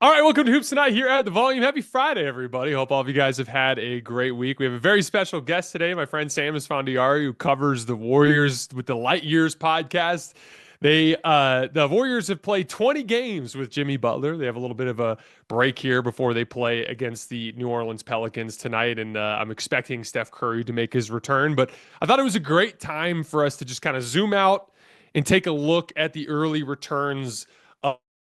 All right, welcome to Hoops Tonight here at the Volume. Happy Friday, everybody. Hope all of you guys have had a great week. We have a very special guest today, my friend Sam Esfandiari, who covers the Warriors with the Light Years podcast. The Warriors have played 20 games with Jimmy Butler. They have a little bit of a break here before they play against the New Orleans Pelicans tonight, and I'm expecting Steph Curry to make his return. But I thought it was a great time for us to just kind of zoom out and take a look at the early returns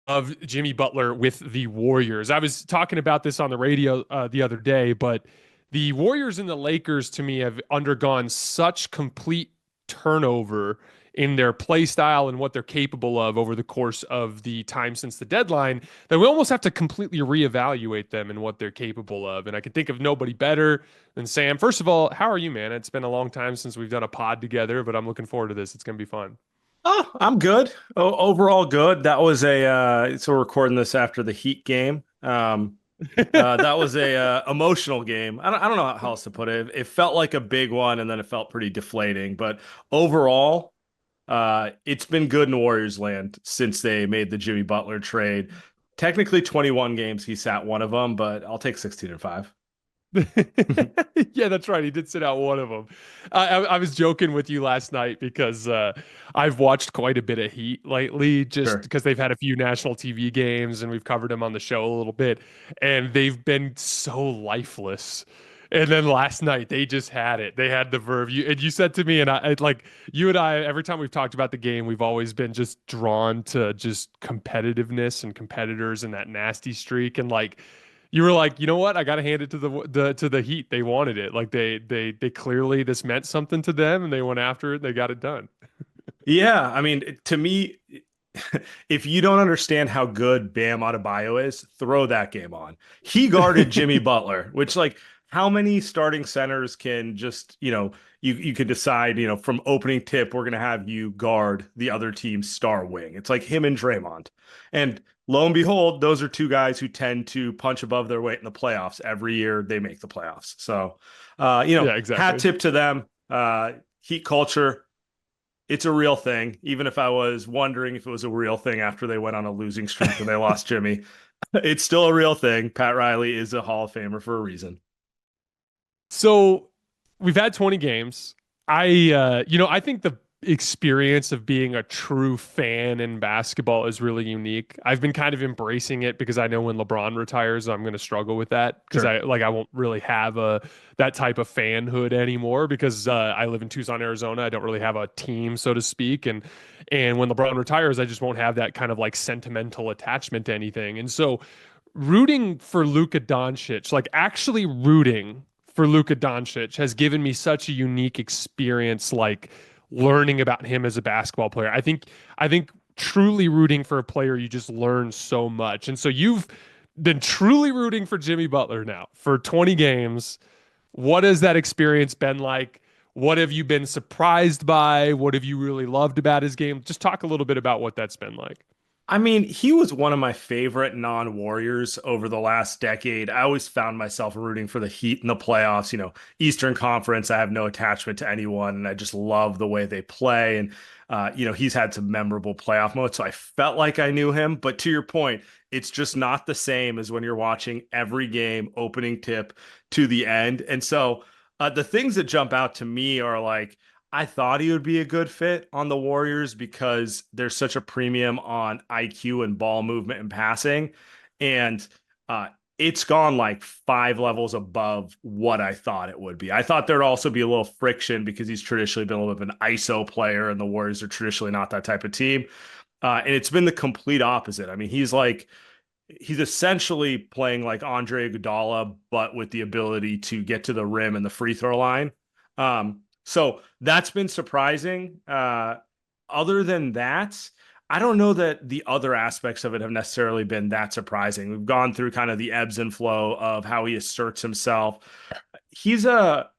of Jimmy Butler with the Warriors. I was talking about this on the radio the other day, but the Warriors and the Lakers to me have undergone such complete turnover in their play style and what they're capable of over the course of the time since the deadline that we almost have to completely reevaluate them and what they're capable of. And I can think of nobody better than Sam. First of all, how are you, man? It's been a long time since we've done a pod together, but I'm looking forward to this. It's going to be fun. Oh, I'm good. Overall good. That was so we're recording this after the Heat game. That was a emotional game. I don't know how else to put it. It felt like a big one, and then it felt pretty deflating. But overall, it's been good in Warriors land since they made the Jimmy Butler trade. Technically 21 games, he sat one of them, but I'll take 16-5. Yeah, that's right. He did sit out one of them. I was joking with you last night because I've watched quite a bit of Heat lately, just Sure. because they've had a few national TV games and we've covered them on the show a little bit, and they've been so lifeless. And then last night they just had it. They had the verve. You said to me, and like you and I, every time we've talked about the game, we've always been just drawn to just competitiveness and competitors and that nasty streak. And like you were like, you know what? I got to hand it to the Heat. They wanted it. Like they clearly this meant something to them, and they went after it. And they got it done. Yeah, I mean, to me, if you don't understand how good Bam Adebayo is, throw that game on. He guarded Jimmy Butler, which like how many starting centers can just, you could decide, from opening tip, we're gonna have you guard the other team's star wing. It's like him and Draymond. And lo and behold, those are two guys who tend to punch above their weight in the playoffs. Every year they make the playoffs. So Yeah, hat exactly. tip to them. Heat culture, it's a real thing. Even if I was wondering if it was a real thing after they went on a losing streak and they lost Jimmy, it's still a real thing. Pat Riley is a Hall of Famer for a reason. So we've had 20 games. I think the experience of being a true fan in basketball is really unique. I've been kind of embracing it because I know when LeBron retires, I'm going to struggle with that because Sure. I won't really have a that type of fanhood anymore because I live in Tucson, Arizona. I don't really have a team, so to speak, and when LeBron retires, I just won't have that kind of like sentimental attachment to anything. And so rooting for Luka Doncic, like actually rooting for Luka Doncic has given me such a unique experience, like learning about him as a basketball player. I think truly rooting for a player, you just learn so much. And so you've been truly rooting for Jimmy Butler now for 20 games. What has that experience been like? What have you been surprised by? What have you really loved about his game? Just talk a little bit about what that's been like. I mean, he was one of my favorite non-Warriors over the last decade. I always found myself rooting for the Heat in the playoffs. Eastern Conference, I have no attachment to anyone, and I just love the way they play. And, he's had some memorable playoff moments, so I felt like I knew him. But to your point, it's just not the same as when you're watching every game, opening tip to the end. And so the things that jump out to me are like, I thought he would be a good fit on the Warriors because there's such a premium on IQ and ball movement and passing. And uh, it's gone like five levels above what I thought it would be. I thought there'd also be a little friction because he's traditionally been a little bit of an ISO player, and the Warriors are traditionally not that type of team. And it's been the complete opposite. I mean, he's essentially playing like Andre Iguodala, but with the ability to get to the rim and the free throw line. So that's been surprising. Other than that, I don't know that the other aspects of it have necessarily been that surprising. We've gone through kind of the ebbs and flow of how he asserts himself. He's a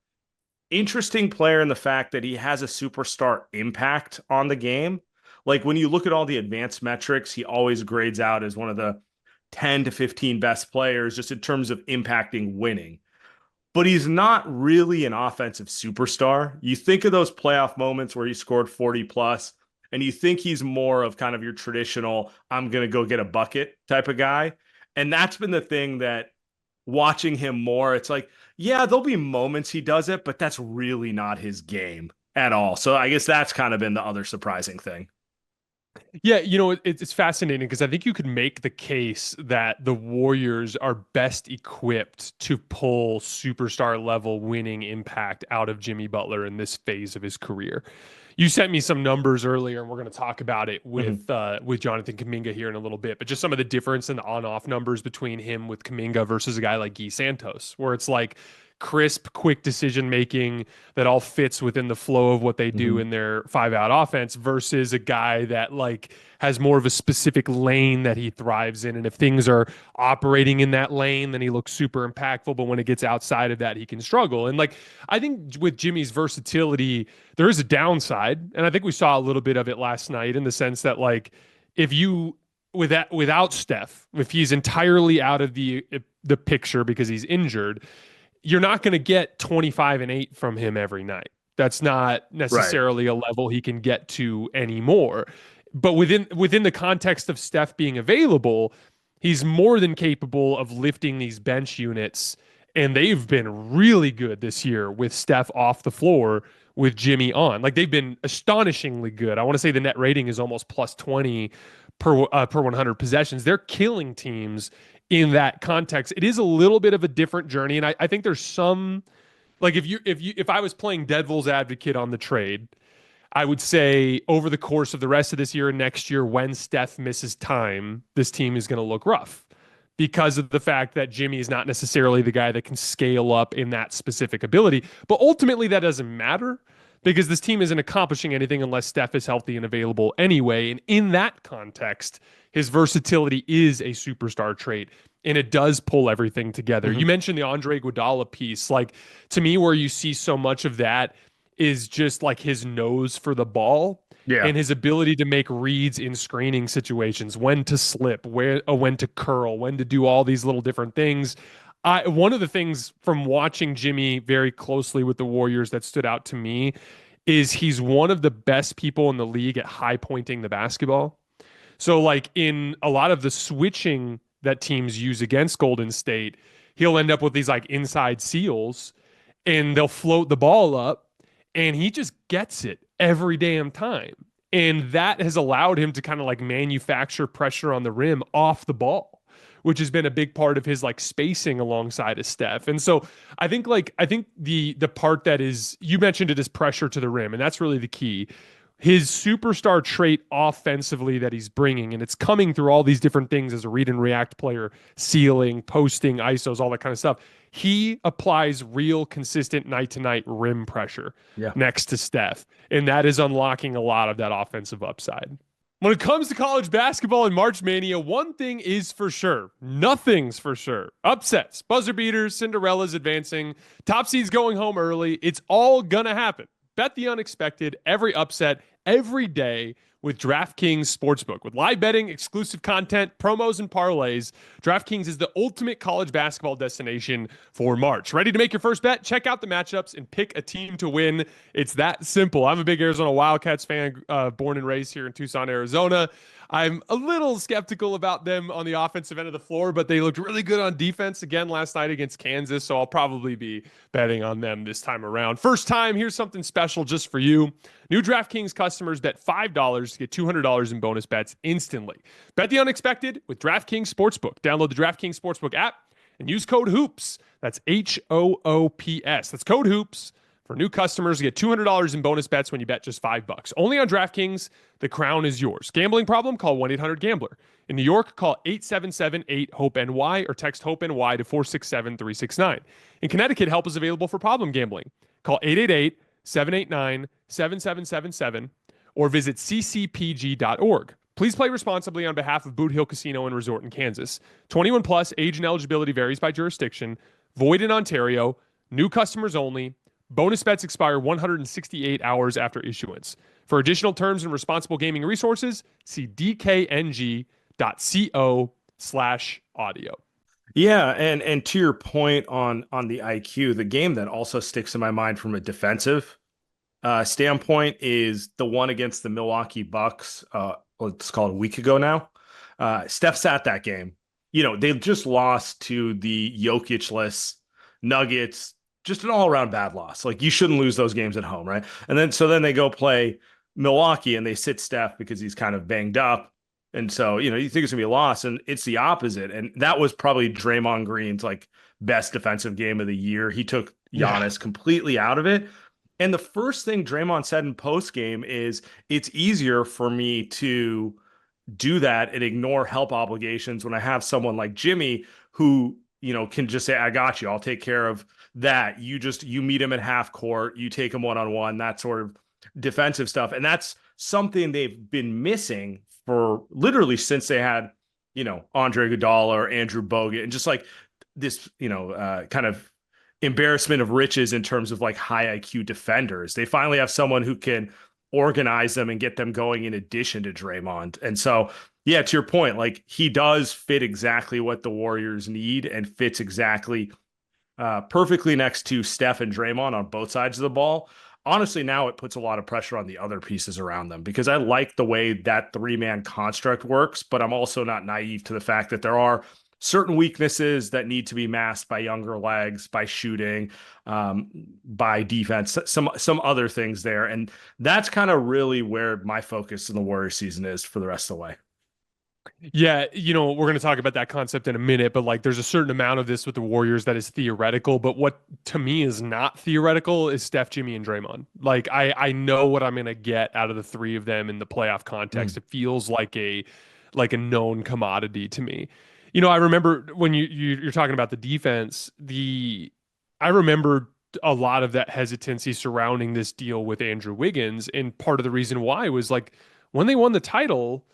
interesting player in the fact that he has a superstar impact on the game. Like when you look at all the advanced metrics, he always grades out as one of the 10 to 15 best players just in terms of impacting winning. But he's not really an offensive superstar. You think of those playoff moments where he scored 40 plus, and you think he's more of kind of your traditional, I'm going to go get a bucket type of guy. And that's been the thing that watching him more, it's like, yeah, there'll be moments he does it, but that's really not his game at all. So I guess that's kind of been the other surprising thing. Yeah, it's fascinating because I think you could make the case that the Warriors are best equipped to pull superstar level winning impact out of Jimmy Butler in this phase of his career. You sent me some numbers earlier, and we're going to talk about it Mhm. with Jonathan Kuminga here in a little bit. But just some of the difference in the on-off numbers between him with Kuminga versus a guy like Guy Santos, where it's like crisp, quick decision making that all fits within the flow of what they do Mhm. in their 5-out offense versus a guy that like has more of a specific lane that he thrives in. And if things are operating in that lane, then he looks super impactful. But when it gets outside of that, he can struggle. And like I think with Jimmy's versatility, there is a downside. And I think we saw a little bit of it last night in the sense that like if you without Steph, if he's entirely out of the picture because he's injured, you're not going to get 25 and 8 from him every night. That's not Right. necessarily a level he can get to anymore. But within the context of Steph being available, he's more than capable of lifting these bench units, and they've been really good this year with Steph off the floor with Jimmy on. Like they've been astonishingly good. I want to say the net rating is almost plus 20 per 100 possessions. They're killing teams in that context. It is a little bit of a different journey, and I think there's some like if I was playing devil's advocate on the trade, I would say over the course of the rest of this year and next year, when Steph misses time, this team is going to look rough because of the fact that Jimmy is not necessarily the guy that can scale up in that specific ability. But ultimately, that doesn't matter because this team isn't accomplishing anything unless Steph is healthy and available anyway. And in that context, his versatility is a superstar trait and it does pull everything together. You Mhm. mentioned the Andre Iguodala piece. Like to me, where you see so much of that is just like his nose for the ball Yeah. and his ability to make reads in screening situations, when to slip, when to curl, when to do all these little different things. One of the things from watching Jimmy very closely with the Warriors that stood out to me is he's one of the best people in the league at high pointing the basketball. So, like in a lot of the switching that teams use against Golden State, he'll end up with these like inside seals and they'll float the ball up and he just gets it every damn time. And that has allowed him to kind of like manufacture pressure on the rim off the ball, which has been a big part of his like spacing alongside of Steph. And so I think the part that is you mentioned it as pressure to the rim, and that's really the key. His superstar trait offensively that he's bringing, and it's coming through all these different things as a read and react player, sealing, posting, ISOs, all that kind of stuff. He applies real consistent night to night rim pressure Yeah. next to Steph, and that is unlocking a lot of that offensive upside. When it comes to college basketball and March Mania, one thing is for sure. Nothing's for sure. Upsets, buzzer beaters, Cinderellas advancing, top seeds going home early. It's all going to happen. Bet the unexpected, every upset, every day with DraftKings Sportsbook. With live betting, exclusive content, promos, and parlays, DraftKings is the ultimate college basketball destination for March. Ready to make your first bet? Check out the matchups and pick a team to win. It's that simple. I'm a big Arizona Wildcats fan, born and raised here in Tucson, Arizona. I'm a little skeptical about them on the offensive end of the floor, but they looked really good on defense again last night against Kansas, so I'll probably be betting on them this time around. First time, here's something special just for you. New DraftKings customers bet $5 to get $200 in bonus bets instantly. Bet the unexpected with DraftKings Sportsbook. Download the DraftKings Sportsbook app and use code HOOPS. That's HOOPS. That's code HOOPS for new customers to get $200 in bonus bets when you bet just $5. Only on DraftKings. The crown is yours. Gambling problem? Call 1-800-GAMBLER. In New York, call 877-8-HOPE-NY or text HOPE-NY to 467-369. In Connecticut, help is available for problem gambling. Call 888-789-7777 or visit ccpg.org. Please play responsibly on behalf of Boot Hill Casino and Resort in Kansas. 21 plus, age and eligibility varies by jurisdiction. Void in Ontario. New customers only. Bonus bets expire 168 hours after issuance. For additional terms and responsible gaming resources, see dkng.co/audio. Yeah, and to your point on the IQ, the game that also sticks in my mind from a defensive standpoint is the one against the Milwaukee Bucks. Let's call it a week ago now. Steph sat that game. they've just lost to the Jokic-less Nuggets, just an all-around bad loss. Like, you shouldn't lose those games at home, right? And then they go play Milwaukee and they sit Steph because he's kind of banged up. And so, you think it's gonna be a loss, and it's the opposite. And that was probably Draymond Green's like best defensive game of the year. He took Yeah. Giannis completely out of it. And the first thing Draymond said in post game is, it's easier for me to do that and ignore help obligations when I have someone like Jimmy who, can just say, I got you. I'll take care of that. You meet him at half court, you take him one-on-one, that sort of defensive stuff. And that's something they've been missing for literally since they had, Andre Iguodala or Andrew Bogut, and just like this, kind of embarrassment of riches in terms of like high IQ defenders. They finally have someone who can organize them and get them going in addition to Draymond. And so, yeah, to your point, like, he does fit exactly what the Warriors need and fits exactly perfectly next to Steph and Draymond on both sides of the ball. Honestly, now it puts a lot of pressure on the other pieces around them, because I like the way that three-man construct works, but I'm also not naive to the fact that there are certain weaknesses that need to be masked by younger legs, by shooting, by defense, some other things there. And that's kind of really where my focus in the Warriors season is for the rest of the way. Yeah, we're going to talk about that concept in a minute, but like there's a certain amount of this with the Warriors that is theoretical, but what to me is not theoretical is Steph, Jimmy, and Draymond. Like I know what I'm going to get out of the three of them in the playoff context. It feels like a known commodity to me. I remember when you're talking about the defense, I remember a lot of that hesitancy surrounding this deal with Andrew Wiggins, and part of the reason why was like when they won the title,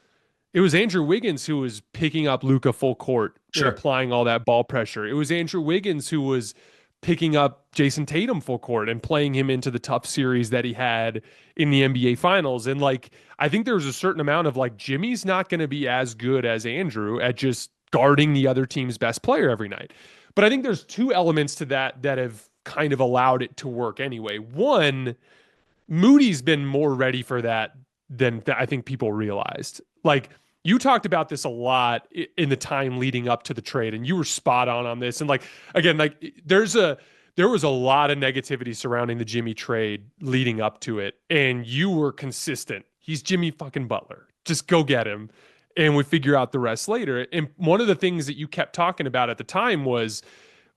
it was Andrew Wiggins who was picking up Luka full court and Sure. applying all that ball pressure. It was Andrew Wiggins who was picking up Jason Tatum full court and playing him into the tough series that he had in the NBA finals. And like, I think there was a certain amount of like, Jimmy's not going to be as good as Andrew at just guarding the other team's best player every night. But I think there's two elements to that have kind of allowed it to work anyway. One, Moody's been more ready for that than I think people realized. Like, you talked about this a lot in the time leading up to the trade, and you were spot on this. And like, again, like there was a lot of negativity surrounding the Jimmy trade leading up to it, and you were consistent. He's Jimmy fucking Butler. Just go get him, and we figure out the rest later. And one of the things that you kept talking about at the time was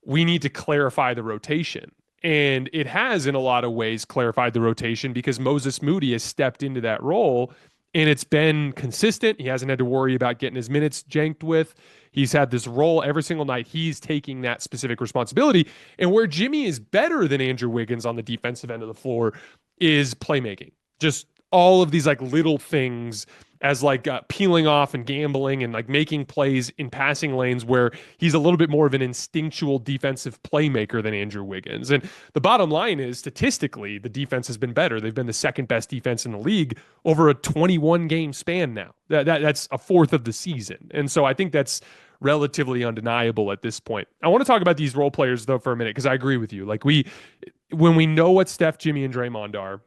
we need to clarify the rotation. And it has, in a lot of ways, clarified the rotation because Moses Moody has stepped into that role and it's been consistent. He hasn't had to worry about getting his minutes janked with. He's had this role every single night. He's taking that specific responsibility. And where Jimmy is better than Andrew Wiggins on the defensive end of the floor is playmaking. Just all of these like little things as like peeling off and gambling and like making plays in passing lanes where he's a little bit more of an instinctual defensive playmaker than Andrew Wiggins. And the bottom line is statistically, the defense has been better. They've been the second best defense in the league over a 21 game span now. That's a fourth of the season. And so I think that's relatively undeniable at this point. I want to talk about these role players though for a minute because I agree with you. Like when we know what Steph, Jimmy, and Draymond are,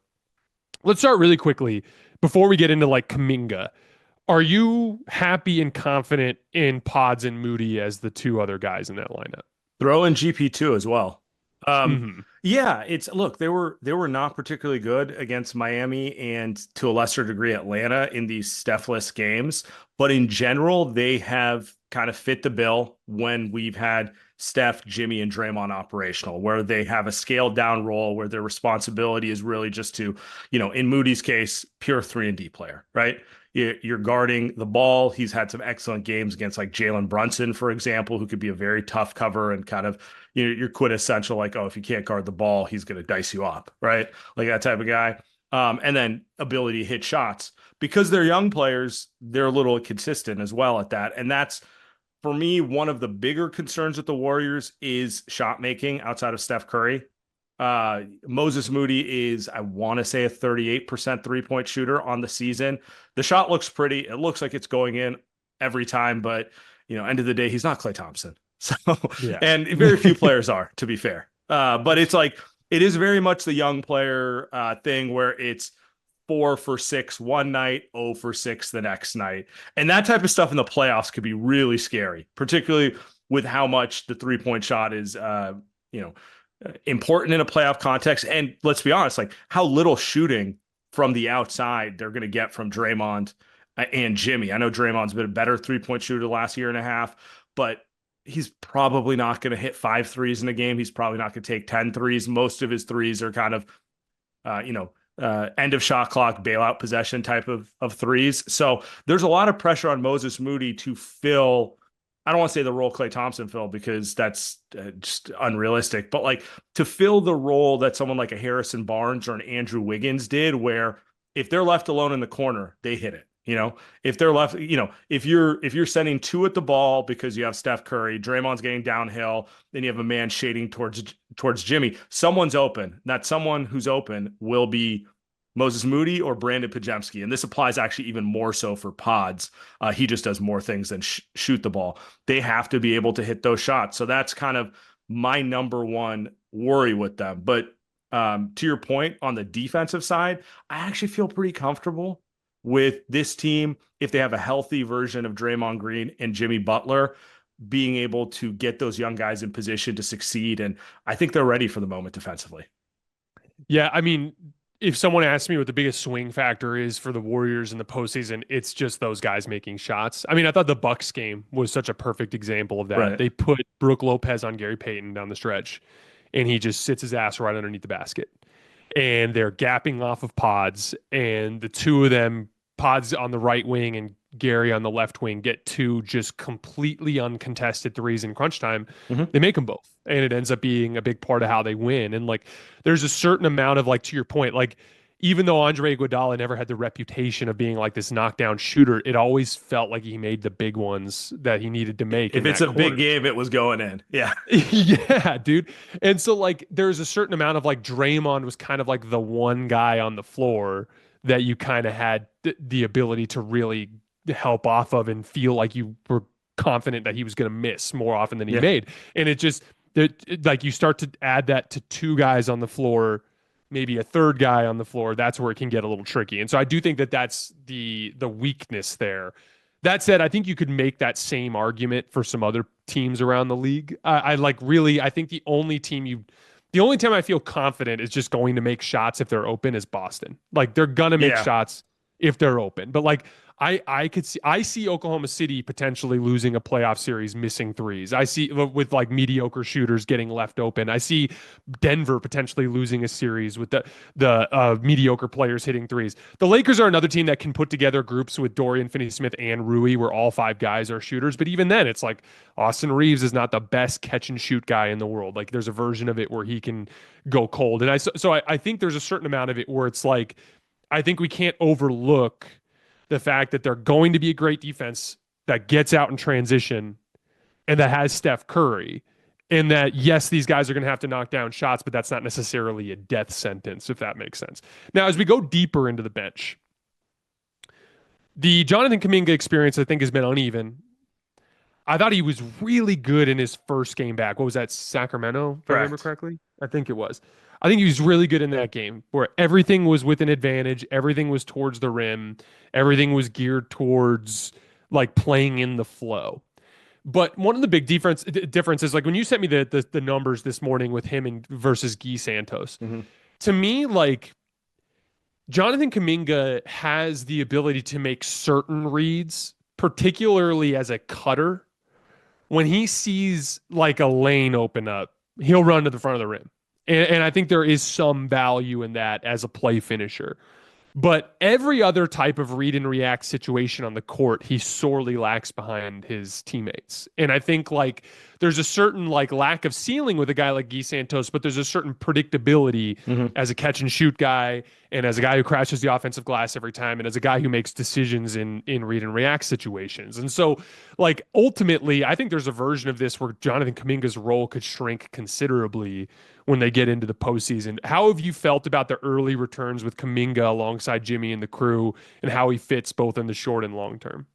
let's start really quickly before we get into like Kuminga. Are you happy and confident in Pods and Moody as the two other guys in that lineup? Throw in GP2 as well. Mm-hmm. Yeah, look, they were not particularly good against Miami and to a lesser degree Atlanta in these Stephless games, but in general they have kind of fit the bill when we've had Steph, Jimmy, and Draymond operational, where they have a scaled down role where their responsibility is really just to, in Moody's case, pure 3-and-D player, right? You're guarding the ball. He's had some excellent games against like Jalen Brunson, for example, who could be a very tough cover and kind of, you're quintessential, like, oh, if you can't guard the ball, he's going to dice you up, right? Like that type of guy. And then ability to hit shots. Because they're young players, they're a little inconsistent as well at that. And that's, for me, one of the bigger concerns with the Warriors is shot making outside of Steph Curry. Moses Moody is, I want to say, a 38% three-point shooter on the season. The shot looks pretty. It looks like it's going in every time, but end of the day, he's not Klay Thompson. So, Yeah. and very few players are, to be fair. But it's like, it is very much the young player thing where it's 4 for 6 one night, 0 for 6 the next night. And that type of stuff in the playoffs could be really scary, particularly with how much the 3-point shot is, important in a playoff context. And let's be honest, like how little shooting from the outside they're going to get from Draymond and Jimmy. I know Draymond's been a better 3-point shooter the last year and a half, but he's probably not going to hit 5 threes in a game. He's probably not going to take 10 threes. Most of his threes are kind of, end of shot clock, bailout possession type of threes. So there's a lot of pressure on Moses Moody to fill. I don't want to say the role Klay Thompson filled because that's just unrealistic, but like to fill the role that someone like a Harrison Barnes or an Andrew Wiggins did, where if they're left alone in the corner, they hit it. If they're left, if you're sending 2 at the ball because you have Steph Curry, Draymond's getting downhill, then you have a man shading towards Jimmy, someone's open. That someone who's open will be Moses Moody or Brandin Podziemski. And this applies actually even more so for Pods. He just does more things than shoot the ball. They have to be able to hit those shots. So that's kind of my number one worry with them. But to your point on the defensive side, I actually feel pretty comfortable with this team if they have a healthy version of Draymond Green and Jimmy Butler being able to get those young guys in position to succeed. And I think they're ready for the moment defensively. Yeah, I mean, if someone asks me what the biggest swing factor is for the Warriors in the postseason, it's just those guys making shots. I mean, I thought the Bucks game was such a perfect example of that. Right. They put Brook Lopez on Gary Payton down the stretch, and he just sits his ass right underneath the basket. And they're gapping off of Pods, and the two of them, Pods on the right wing and Gary on the left wing, get 2 just completely uncontested threes in crunch time. Mm-hmm. They make them both, and it ends up being a big part of how they win. And like, there's a certain amount of, like, to your point, like, even though Andre Iguodala never had the reputation of being like this knockdown shooter, it always felt like he made the big ones that he needed to make. If it's a big game, it was going in. Yeah. Yeah, dude. And so like there's a certain amount of like Draymond was kind of like the one guy on the floor that you kind of had the ability to really help off of and feel like you were confident that he was going to miss more often than he made. And it just like you start to add that to 2 guys on the floor, maybe a third guy on the floor, that's where it can get a little tricky. And so I do think that that's the weakness there. That said, I think you could make that same argument for some other teams around the league. I think the only time I feel confident is just going to make shots if they're open is Boston. Like they're gonna make shots if they're open. But like I see Oklahoma City potentially losing a playoff series missing threes. I see with like mediocre shooters getting left open. I see Denver potentially losing a series with the mediocre players hitting threes. The Lakers are another team that can put together groups with Dorian Finney-Smith and Rui where all 5 guys are shooters. But even then, it's like Austin Reeves is not the best catch and shoot guy in the world. Like there's a version of it where he can go cold. And I think there's a certain amount of it where it's like, I think we can't overlook the fact that they're going to be a great defense that gets out in transition and that has Steph Curry. And that, yes, these guys are going to have to knock down shots, but that's not necessarily a death sentence, if that makes sense. Now, as we go deeper into the bench, the Jonathan Kuminga experience, I think, has been uneven. I thought he was really good in his first game back. What was that, Sacramento, if I remember correctly? I think it was. I think he was really good in that game where everything was with an advantage. Everything was towards the rim. Everything was geared towards like playing in the flow. But one of the big differences, like when you sent me the numbers this morning with him versus Guy Santos, to me, like Jonathan Kuminga has the ability to make certain reads, particularly as a cutter. When he sees like a lane open up, he'll run to the front of the rim. And I think there is some value in that as a play finisher. But every other type of read and react situation on the court, he sorely lacks behind his teammates. And I think like there's a certain like lack of ceiling with a guy like Guy Santos, but there's a certain predictability as a catch and shoot guy and as a guy who crashes the offensive glass every time and as a guy who makes decisions in read and react situations. And so like ultimately, I think there's a version of this where Jonathan Kuminga's role could shrink considerably when they get into the postseason. How have you felt about the early returns with Kuminga alongside Jimmy and the crew and how he fits both in the short and long term?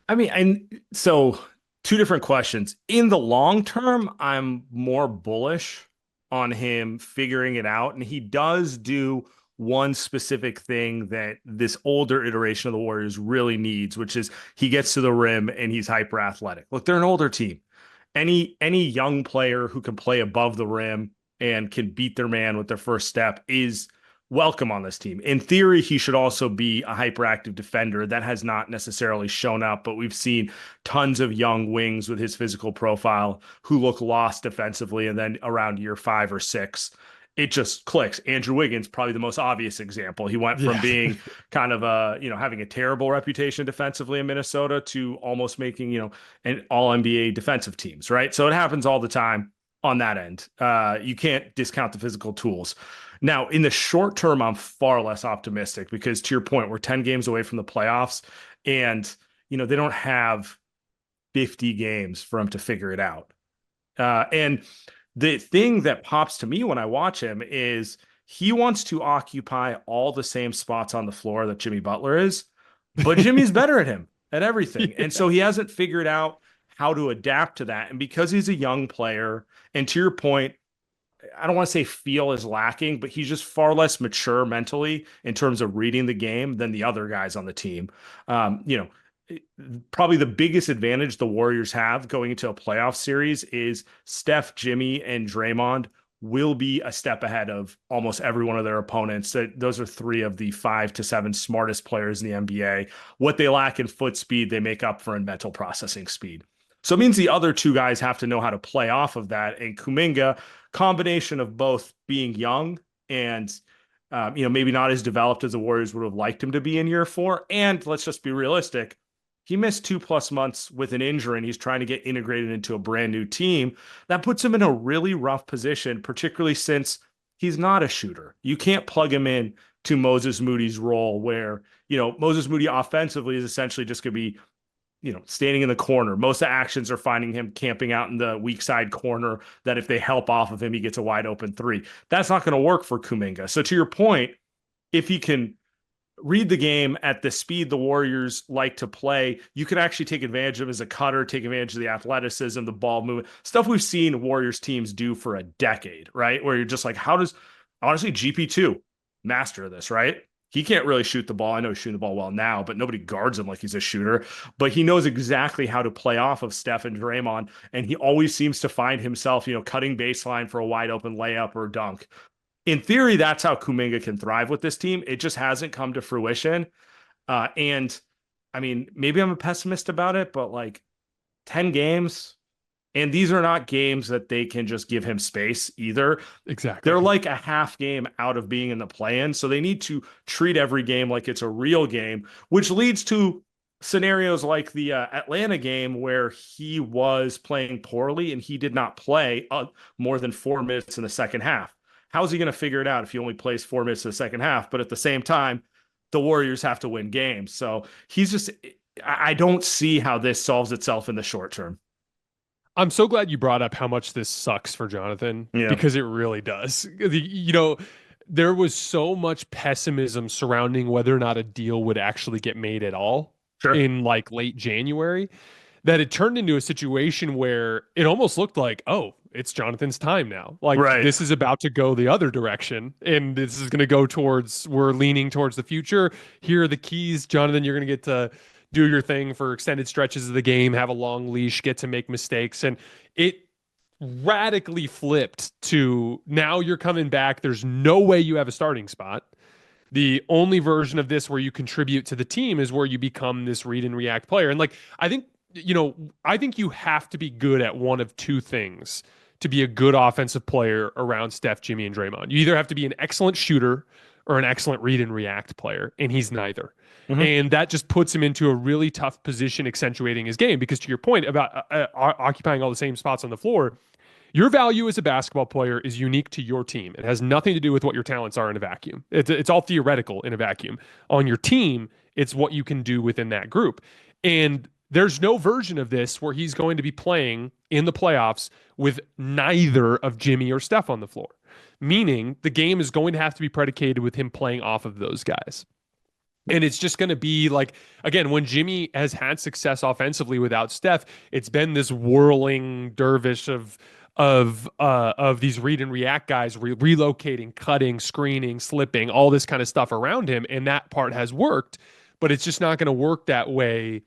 I mean, so 2 different questions. In the long term, I'm more bullish on him figuring it out. And he does do one specific thing that this older iteration of the Warriors really needs, which is he gets to the rim and he's hyper athletic. Look, they're an older team. Any young player who can play above the rim and can beat their man with their first step is welcome on this team. In theory, he should also be a hyperactive defender. That has not necessarily shown up, but we've seen tons of young wings with his physical profile who look lost defensively, and then around year 5 or 6, it just clicks. Andrew Wiggins, probably the most obvious example. He went from being kind of having a terrible reputation defensively in Minnesota to almost making, an all NBA defensive teams, right? So it happens all the time on that end. You can't discount the physical tools. Now, in the short term, I'm far less optimistic because, to your point, we're 10 games away from the playoffs, and they don't have 50 games for him to figure it out. And the thing that pops to me when I watch him is he wants to occupy all the same spots on the floor that Jimmy Butler is, but Jimmy's better at him at everything. And so he hasn't figured out how to adapt to that. And because he's a young player, and to your point, I don't want to say feel is lacking, but he's just far less mature mentally in terms of reading the game than the other guys on the team. Probably the biggest advantage the Warriors have going into a playoff series is Steph, Jimmy, and Draymond will be a step ahead of almost every one of their opponents. Those are 3 of the 5 to 7 smartest players in the NBA. What they lack in foot speed, they make up for in mental processing speed. So it means the other 2 guys have to know how to play off of that. And Kuminga, combination of both being young and maybe not as developed as the Warriors would have liked him to be in year 4. And let's just be realistic. He missed 2+ months with an injury, and he's trying to get integrated into a brand new team. That puts him in a really rough position, particularly since he's not a shooter. You can't plug him in to Moses Moody's role where, Moses Moody offensively is essentially just going to be, standing in the corner. Most of the actions are finding him camping out in the weak side corner that if they help off of him, he gets a wide open 3. That's not going to work for Kuminga. So to your point, if he can read the game at the speed the Warriors like to play, you can actually take advantage of him as a cutter, take advantage of the athleticism, the ball movement, stuff we've seen Warriors teams do for a decade, right? Where you're just like, how does, honestly, GP2 master this, right? He can't really shoot the ball. I know he's shooting the ball well now, but nobody guards him like he's a shooter. But he knows exactly how to play off of Steph and Draymond, and he always seems to find himself, cutting baseline for a wide open layup or dunk. In theory, that's how Kuminga can thrive with this team. It just hasn't come to fruition. And I mean, maybe I'm a pessimist about it, but 10 games, and these are not games that they can just give him space either. Exactly. They're like a half game out of being in the play-in. So they need to treat every game like it's a real game, which leads to scenarios like the Atlanta game where he was playing poorly and he did not play more than 4 minutes in the second half. How's he going to figure it out if he only plays 4 minutes in the second half? But at the same time, the Warriors have to win games. So I don't see how this solves itself in the short term. I'm so glad you brought up how much this sucks for Jonathan, because it really does. There was so much pessimism surrounding whether or not a deal would actually get made at all in late January, that it turned into a situation where it almost looked like, oh, it's Jonathan's time now. This is about to go the other direction, and this is going to go we're leaning towards the future. Here are the keys, Jonathan. You're going to get to do your thing for extended stretches of the game, have a long leash, get to make mistakes. And it radically flipped to now you're coming back. There's no way you have a starting spot. The only version of this where you contribute to the team is where you become this read and react player. And I think you have to be good at one of 2 things to be a good offensive player around Steph, Jimmy, and Draymond. You either have to be an excellent shooter or an excellent read and react player, and he's neither. Mm-hmm. And that just puts him into a really tough position, accentuating his game. Because to your point about occupying all the same spots on the floor, your value as a basketball player is unique to your team. It has nothing to do with what your talents are in a vacuum. It's all theoretical in a vacuum. On your team, it's what you can do within that group. And there's no version of this where he's going to be playing in the playoffs with neither of Jimmy or Steph on the floor. Meaning the game is going to have to be predicated with him playing off of those guys. And it's just going to be again, when Jimmy has had success offensively without Steph, it's been this whirling dervish of of these read and react guys relocating, cutting, screening, slipping, all this kind of stuff around him, and that part has worked, but it's just not going to work that way.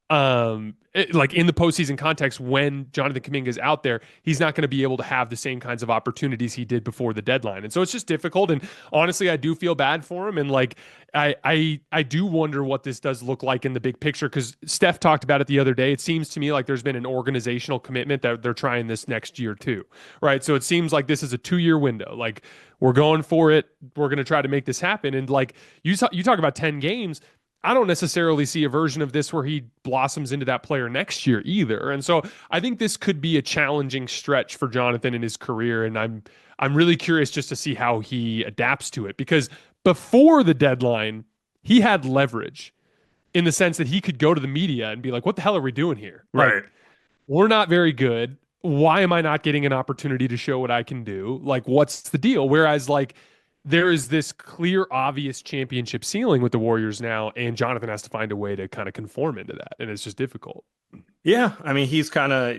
Like in the postseason context, when Jonathan Kuminga is out there, he's not going to be able to have the same kinds of opportunities he did before the deadline, and so it's just difficult. And honestly, I do feel bad for him, and like I do wonder what this does look like in the big picture, because Steph talked about it the other day. It seems to me like there's been an organizational commitment that they're trying this next year too, right? So it seems like this is a 2-year window. Like we're going for it. We're going to try to make this happen. And like you talk about 10 games. I don't necessarily see a version of this where he blossoms into that player next year either. And so I think this could be a challenging stretch for Jonathan in his career. And I'm really curious just to see how he adapts to it, because before the deadline, he had leverage in the sense that he could go to the media and be like, what the hell are we doing here? Right. Like, we're not very good. Why am I not getting an opportunity to show what I can do? Like, what's the deal? Whereas, like, there is this clear, obvious championship ceiling with the Warriors now, and Jonathan has to find a way to kind of conform into that, and it's just difficult. Yeah, I mean, he's kind of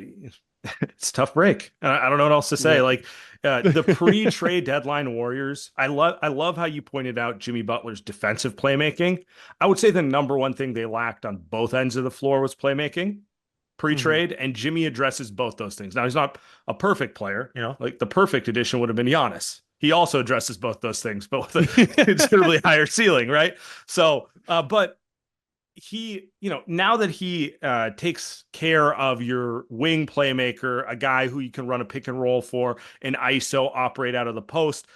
it's a tough break. I don't know what else to say. Yeah. Like the pre-trade deadline Warriors, I love how you pointed out Jimmy Butler's defensive playmaking. I would say the number one thing they lacked on both ends of the floor was playmaking pre-trade, and Jimmy addresses both those things. Now, he's not a perfect player, like the perfect addition would have been Giannis. He also addresses both those things, but with a considerably higher ceiling, right? So, but he, now that he takes care of your wing playmaker, a guy who you can run a pick and roll for, an ISO, operate out of the post,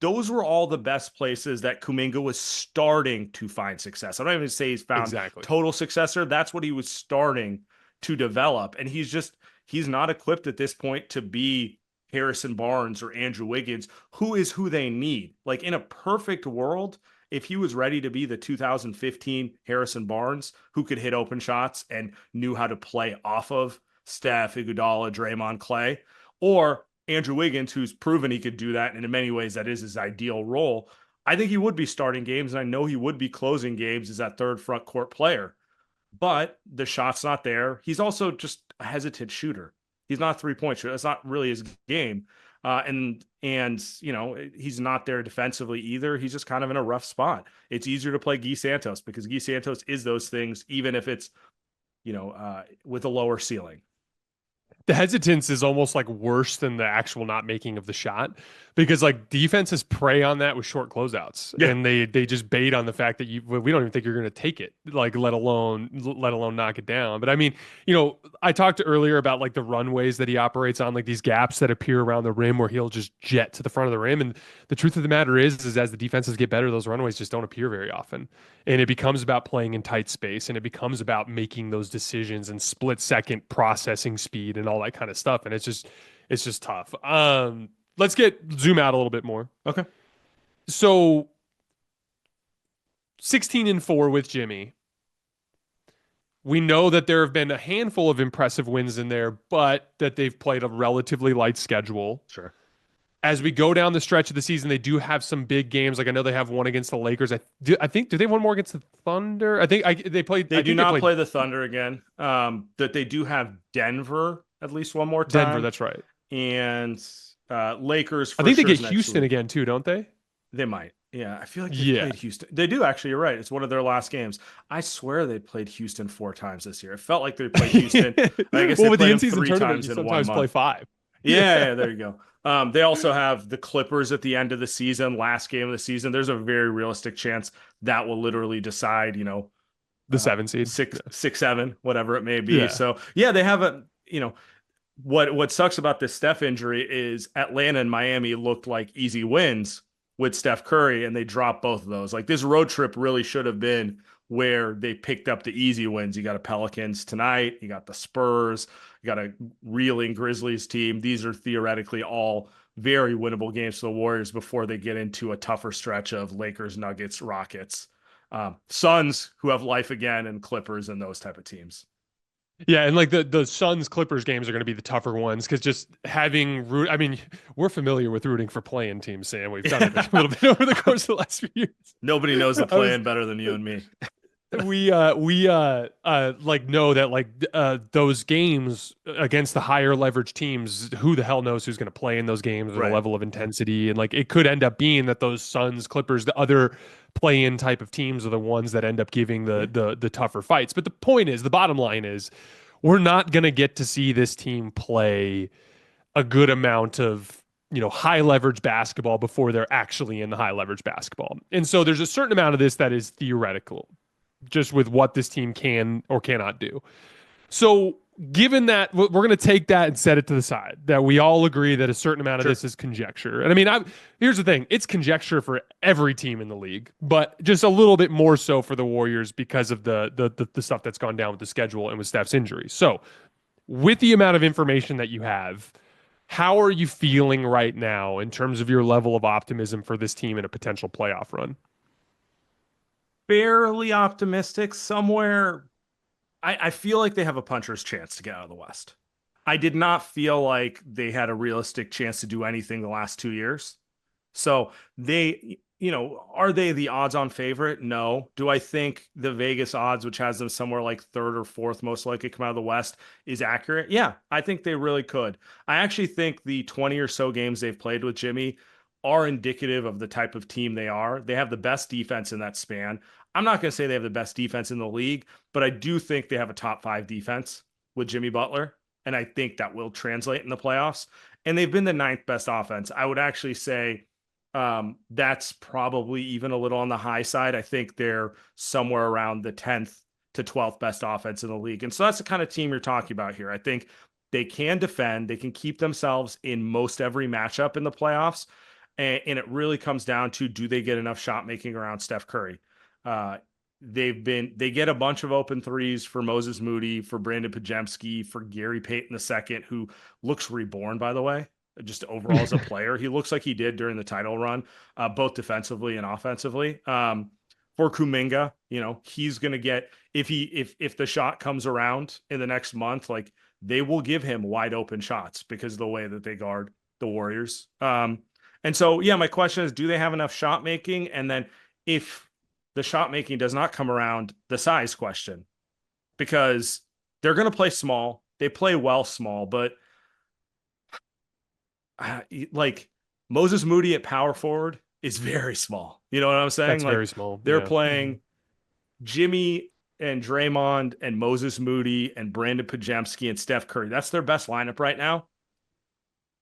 those were all the best places that Kuminga was starting to find success. I don't even say he's found total successor. That's what he was starting to develop. And he's not equipped at this point to be Harrison Barnes or Andrew Wiggins, who they need. Like in a perfect world, if he was ready to be the 2015 Harrison Barnes, who could hit open shots and knew how to play off of Steph, Iguodala, Draymond, Clay, or Andrew Wiggins, who's proven he could do that, and in many ways that is his ideal role, I think he would be starting games, and I know he would be closing games as that third front court player. But the shot's not there. He's also just a hesitant shooter. He's not a three-point shooter. That's not really his game. And he's not there defensively either. He's just kind of in a rough spot. It's easier to play Guy Santos because Guy Santos is those things, even if it's, with a lower ceiling. The hesitance is almost like worse than the actual not making of the shot, because like defenses prey on that with short closeouts, and they just bait on the fact that we don't even think you're going to take it, like let alone knock it down. But I mean, I talked earlier about like the runways that he operates on, like these gaps that appear around the rim where he'll just jet to the front of the rim. And the truth of the matter is as the defenses get better, those runways just don't appear very often. And it becomes about playing in tight space, and it becomes about making those decisions and split second processing speed and all that kind of stuff. And it's just tough. Let's zoom out a little bit more. Okay. So 16-4 with Jimmy. We know that there have been a handful of impressive wins in there, but that they've played a relatively light schedule. Sure. As we go down the stretch of the season, they do have some big games. Like I know they have one against the Lakers. I think, do they have one more against the Thunder? They played. They do not play the Thunder again. That they do have Denver at least one more time. Denver, that's right. And Lakers. I think they get Houston again too, don't they? They might. Yeah, I feel like they played Houston. They do, actually. You're right. It's one of their last games. I swear they played Houston 4 times this year. It felt like they played Houston. I guess with the in-season tournament, you sometimes play 5. Yeah, there you go. They also have the Clippers at the end of the season, last game of the season. There's a very realistic chance that will literally decide, the 7 seed, 6, 7, whatever it may be. Yeah. So yeah, they have what sucks about this Steph injury is Atlanta and Miami looked like easy wins with Steph Curry, and they dropped both of those. Like this road trip really should have been where they picked up the easy wins. You got a Pelicans tonight, you got the Spurs, you got a reeling Grizzlies team. These are theoretically all very winnable games for the Warriors before they get into a tougher stretch of Lakers, Nuggets, Rockets, Suns, who have life again, and Clippers and those type of teams. Yeah, and like the Suns Clippers games are going to be the tougher ones because just we're familiar with rooting for play-in teams, Sam. We've done it a little bit over the course of the last few years. Nobody knows the play-in better than you and me. we like know that like those games against the higher leverage teams, who the hell knows who's going to play in those games or the Right. level of intensity, and like it could end up being that those Suns, Clippers, the other play-in type of teams are the ones that end up giving the tougher fights. But the point is, the bottom line is, we're not going to get to see this team play a good amount of high leverage basketball before they're actually in the high leverage basketball. And so there's a certain amount of this that is theoretical, just with what this team can or cannot do. So, given that, we're going to take that and set it to the side, that we all agree that a certain amount of Sure. this is conjecture. And I mean, here's the thing, it's conjecture for every team in the league, but just a little bit more so for the Warriors because of the stuff that's gone down with the schedule and with Steph's injury. So, with the amount of information that you have, how are you feeling right now in terms of your level of optimism for this team in a potential playoff run? Fairly optimistic somewhere. I feel like they have a puncher's chance to get out of the West. I did not feel like they had a realistic chance to do anything the last 2 years. So are they the odds on favorite? No. Do I think the Vegas odds, which has them somewhere like third or fourth most likely to come out of the West, is accurate? Yeah, I think they really could. I actually think the 20 or so games they've played with Jimmy are indicative of the type of team they are. They have the best defense in that span. I'm not going to say they have the best defense in the league, but I do think they have a top 5 defense with Jimmy Butler. And I think that will translate in the playoffs. And they've been the 9th best offense. I would actually say that's probably even a little on the high side. I think they're somewhere around the 10th to 12th best offense in the league. And so that's the kind of team you're talking about here. I think they can defend, they can keep themselves in most every matchup in the playoffs. And it really comes down to, do they get enough shot making around Steph Curry? They get a bunch of open threes for Moses Moody, for Brandin Podziemski, for Gary Payton II, who looks reborn, by the way, just overall as a player. He looks like he did during the title run, both defensively and offensively. For Kuminga, he's going to get, if the shot comes around in the next month, like, they will give him wide open shots because of the way that they guard the Warriors. And so, yeah, my question is, do they have enough shot making? And then if the shot making does not come around, the size question, because they're going to play small. They play well small, but like, Moses Moody at power forward is very small. You know what I'm saying? That's Like, very small. they're Yeah. playing Jimmy and Draymond and Moses Moody and Brandin Podziemski and Steph Curry. That's their best lineup right now.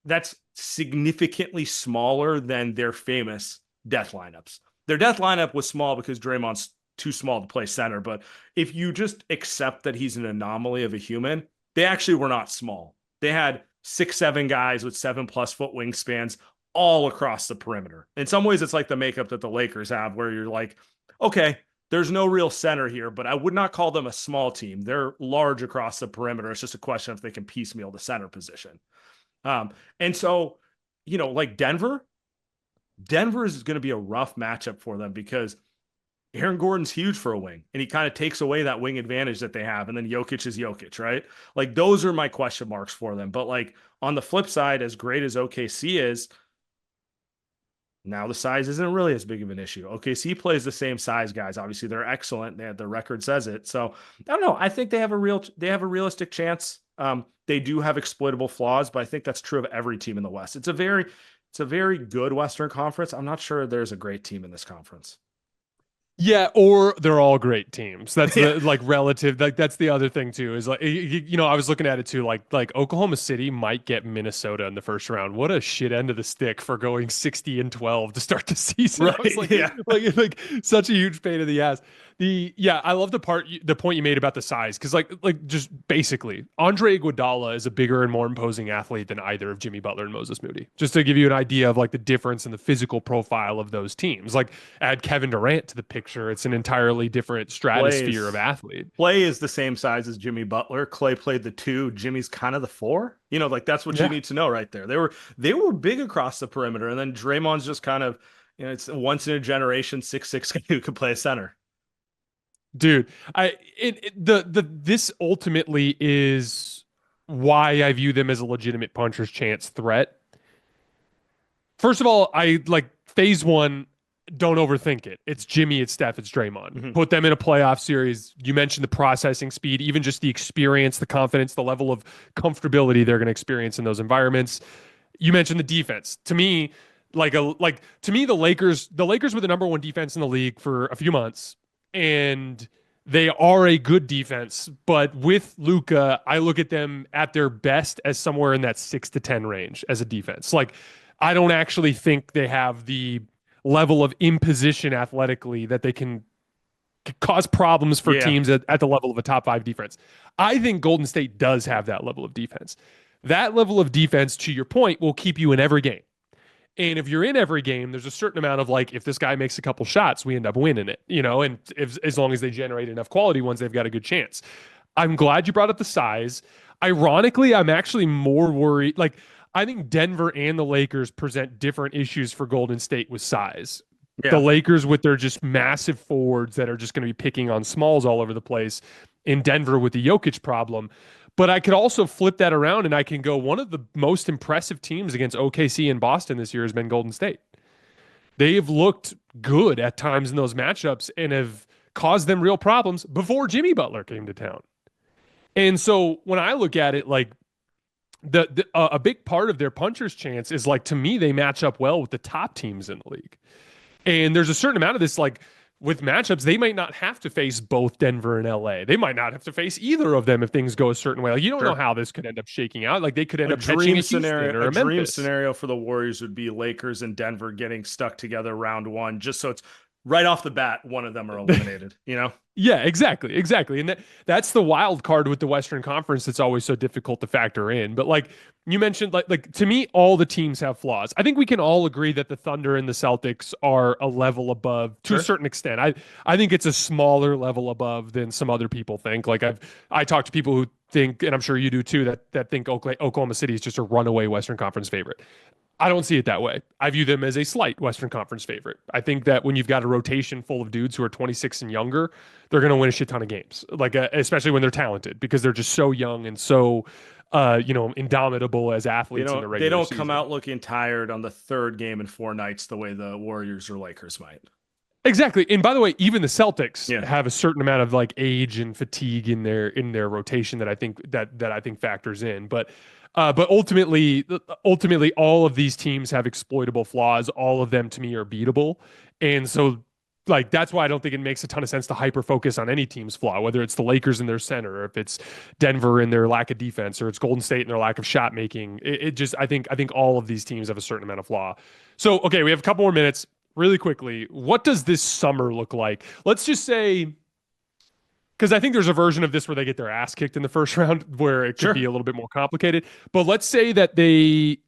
That's significantly smaller than their famous death lineups. Their death lineup was small because Draymond's too small to play center. But if you just accept that he's an anomaly of a human, they actually were not small. They had 6'7" guys with 7+ foot wingspans all across the perimeter. In some ways, it's like the makeup that the Lakers have, where you're like, okay, there's no real center here, but I would not call them a small team. They're large across the perimeter. It's just a question if they can piecemeal the center position. And so, like Denver is going to be a rough matchup for them because Aaron Gordon's huge for a wing, and he kind of takes away that wing advantage that they have. And then Jokic is Jokic, right? Like, those are my question marks for them. But like, on the flip side, as great as OKC is, now the size isn't really as big of an issue. OKC plays the same size guys. Obviously, they're excellent. The record says it. So I don't know. I think they have a realistic chance. They do have exploitable flaws, but I think that's true of every team in the West. It's a very good Western Conference. I'm not sure there's a great team in this conference. Yeah, or they're all great teams. That's Yeah. the like relative. Like, that's the other thing too. Is like, I was looking at it too. Like Oklahoma City might get Minnesota in the first round. What a shit end of the stick for going 60-12 to start the season. I was Right. like, Yeah. like such a huge pain in the ass. I love the point you made about the size, because like just basically, Andre Iguodala is a bigger and more imposing athlete than either of Jimmy Butler and Moses Moody. Just to give you an idea of like the difference in the physical profile of those teams. Like, add Kevin Durant to the picture, it's an entirely different stratosphere of athlete. Clay is the same size as Jimmy Butler. Clay played the 2. Jimmy's kind of the 4. Like, that's what you need to know right there. They were big across the perimeter, and then Draymond's just kind of, it's a once in a generation 6'6" guy who could play a center. Dude, this ultimately is why I view them as a legitimate puncher's chance threat. First of all, I like phase one. don't overthink it. It's Jimmy, it's Steph, it's Draymond. Mhm. Put them in a playoff series. You mentioned the processing speed, even just the experience, the confidence, the level of comfortability they're going to experience in those environments. You mentioned the defense. To me, the Lakers were the number one defense in the league for a few months, and they are a good defense. But with Luka, I look at them at their best as somewhere in that 6 to 10 range as a defense. Like, I don't actually think they have the level of imposition athletically that they can cause problems for Yeah, teams at the level of a top five defense. I think Golden State does have that level of defense. That level of defense, to your point, will keep you in every game. And if you're in every game, there's a certain amount of like, if this guy makes a couple shots, we end up winning it, and if, as long as they generate enough quality ones, they've got a good chance. I'm glad you brought up the size. Ironically, I'm actually more worried. Like, I think Denver and the Lakers present different issues for Golden State with size. The yeah. Lakers with their just massive forwards that are just going to be picking on smalls all over the place. In Denver with the Jokic problem. But I could also flip that around and I can go, one of the most impressive teams against OKC and Boston this year has been Golden State. They have looked good at times in those matchups and have caused them real problems before Jimmy Butler came to town. And so when I look at it, like a big part of their puncher's chance is, like, to me, they match up well with the top teams in the league. And there's a certain amount of this, like, with matchups, they might not have to face both Denver and LA. They might not have to face either of them if things go a certain way. Like, you don't know Sure. how this could end up shaking out. Like, they could end A up catching dream a Houston scenario, or a a dream Memphis. scenario for the Warriors would be Lakers and Denver getting stuck together round one, just so it's right off the bat, one of them are eliminated, you know? Yeah, exactly. And that's the wild card with the Western Conference that's always so difficult to factor in. But like you mentioned, like to me, all the teams have flaws. I think we can all agree that the Thunder and the Celtics are a level above to a Sure. certain extent. I think it's a smaller level above than some other people think. Like I talk to people who think, and I'm sure you do too, that think Oklahoma City is just a runaway Western Conference favorite. I don't see it that way. I view them as a slight Western Conference favorite. I think that when you've got a rotation full of dudes who are 26 and younger, they're going to win a shit ton of games. Like, especially when they're talented, because they're just so young and so, indomitable as athletes in the They regular don't season. come out looking tired on the third game in 4 nights the way the Warriors or Lakers might. Exactly. And by the way, even the Celtics Yeah. have a certain amount of like age and fatigue in their rotation that I think factors in. But ultimately, all of these teams have exploitable flaws. All of them to me are beatable. And so, like, that's why I don't think it makes a ton of sense to hyper focus on any team's flaw, whether it's the Lakers in their center, or if it's Denver in their lack of defense, or it's Golden State in their lack of shot making. It just, I think all of these teams have a certain amount of flaw. So, okay, we have a couple more minutes. Really quickly, what does this summer look like? Let's just say, because I think there's a version of this where they get their ass kicked in the first round where it could Sure. be a little bit more complicated. But let's say that they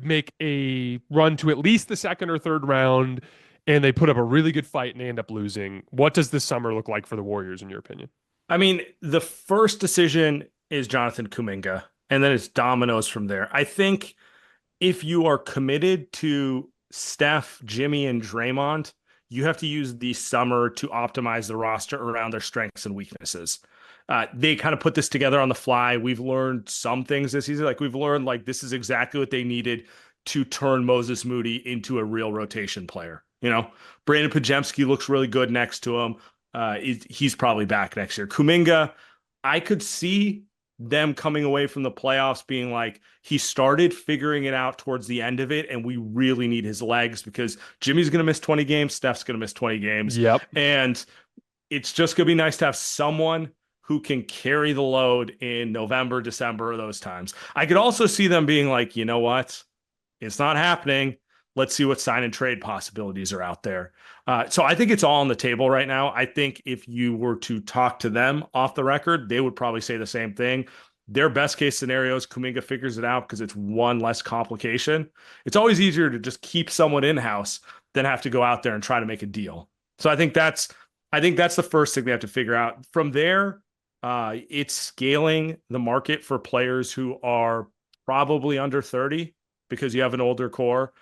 make a run to at least the second or third round and they put up a really good fight and they end up losing. What does this summer look like for the Warriors, in your opinion? I mean, the first decision is Jonathan Kuminga, and then it's dominoes from there. I think if you are committed to Steph, Jimmy, and Draymond, you have to use the summer to optimize the roster around their strengths and weaknesses. They kind of put this together on the fly. We've learned some things this season. Like, we've learned, like, this is exactly what they needed to turn Moses Moody into a real rotation player. You know, Brandin Podziemski looks really good next to him. He's probably back next year. Kuminga, I could see them coming away from the playoffs being like, he started figuring it out towards the end of it, and we really need his legs because Jimmy's going to miss 20 games, Steph's going to miss 20 games. Yep. And it's just going to be nice to have someone who can carry the load in November, December, or those times. I could also see them being like, you know what? It's not happening. Let's see what sign and trade possibilities are out there. So I think it's all on the table right now. I think if you were to talk to them off the record, they would probably say the same thing. Their best case scenario is Kuminga figures it out because it's one less complication. It's always easier to just keep someone in-house than have to go out there and try to make a deal. So I think that's the first thing they have to figure out. From there, it's scaling the market for players who are probably under 30 because you have an older core.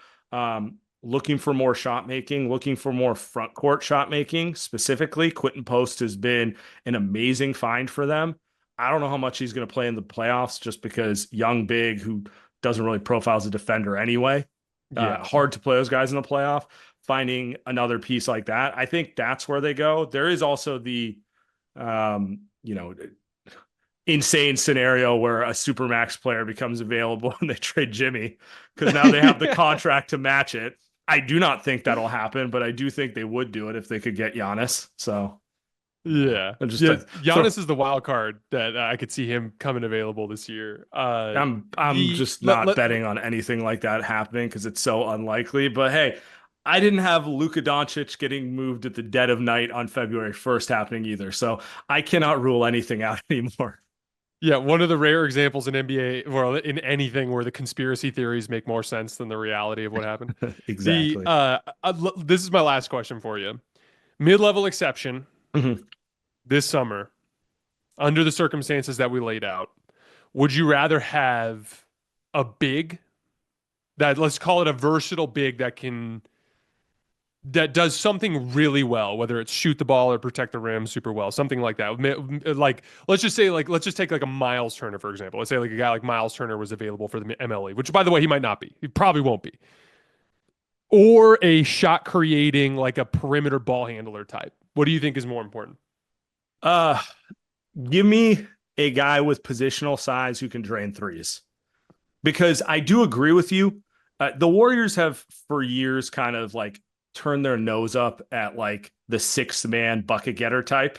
Looking for more shot making, looking for more front court shot making. Specifically, Quentin Post has been an amazing find for them. I don't know how much he's going to play in the playoffs just because young big who doesn't really profile as a defender anyway. Yeah. Hard to play those guys in the playoff. Finding another piece like that, I think that's where they go. There is also the, you know, insane scenario where a supermax player becomes available and they trade Jimmy because now they have the contract to match it. I do not think that'll happen, but I do think they would do it if they could get Giannis. So Yeah. just Yeah. Giannis is the wild card that I could see him coming available this year. I'm just not betting on anything like that happening because it's so unlikely. But hey, I didn't have Luka Doncic getting moved at the dead of night on February 1st happening either. So I cannot rule anything out anymore. Yeah, one of the rare examples in NBA, well, in anything where the conspiracy theories make more sense than the reality of what happened. Exactly. This is my last question for you. Mid-level exception Mhm. this summer, under the circumstances that we laid out, would you rather have a big that, let's call it a versatile big that does something really well, whether it's shoot the ball or protect the rim super well, something like that. Like, let's just take like a Miles Turner, for example. Let's say like a guy like Miles Turner was available for the MLE, which by the way, he might not be. He probably won't be. Or a shot creating, like a perimeter ball handler type. What do you think is more important? Uh, Give me a guy with positional size who can drain threes. Because I do agree with you. The Warriors have for years kind of like turned their nose up at like the sixth man bucket getter type.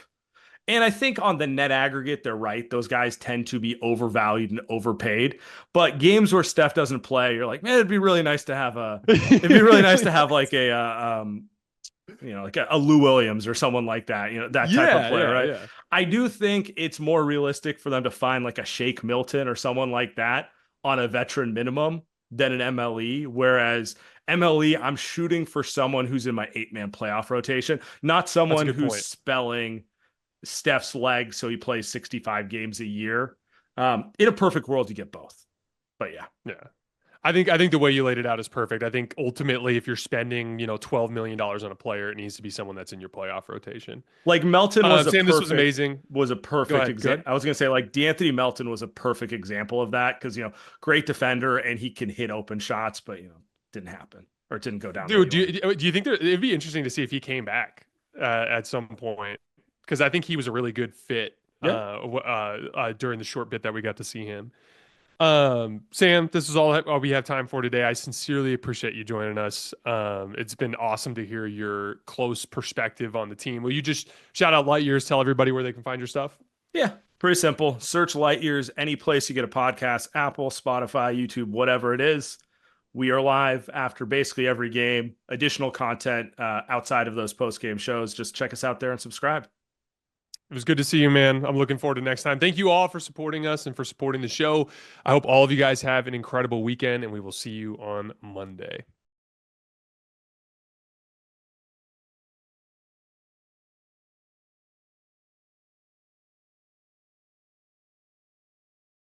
And I think on the net aggregate, they're right. Those guys tend to be overvalued and overpaid. But games where Steph doesn't play, you're like, man, it'd be really nice to have like a Lou Williams or someone like that, that type of player, right? Yeah. I do think it's more realistic for them to find like a Shake Milton or someone like that on a veteran minimum than an MLE. Whereas MLE, I'm shooting for someone who's in my 8-man playoff rotation, not someone who's point. spelling Steph's leg so he plays 65 games a year. In a perfect world, you get both. But yeah. I think the way you laid it out is perfect. I think ultimately, if you're spending, $12 million on a player, it needs to be someone that's in your playoff rotation. Like Melton was Sam, this was amazing. Was a perfect example. I was going to say like D'Anthony Melton was a perfect example of that because great defender and he can hit open shots, but didn't happen or it didn't go down. Dude, do you think it'd be interesting to see if he came back at some point? Because I think he was a really good fit during the short bit that we got to see him. Sam, this is all we have time for today. I sincerely appreciate you joining us. It's been awesome to hear your close perspective on the team. Will you just shout out Light Years, tell everybody where they can find your stuff? Yeah, pretty simple. Search Light Years any place you get a podcast, Apple, Spotify, YouTube, whatever it is. We are live after basically every game. Additional content outside of those post-game shows. Just check us out there and subscribe. It was good to see you, man. I'm looking forward to next time. Thank you all for supporting us and for supporting the show. I hope all of you guys have an incredible weekend, and we will see you on Monday.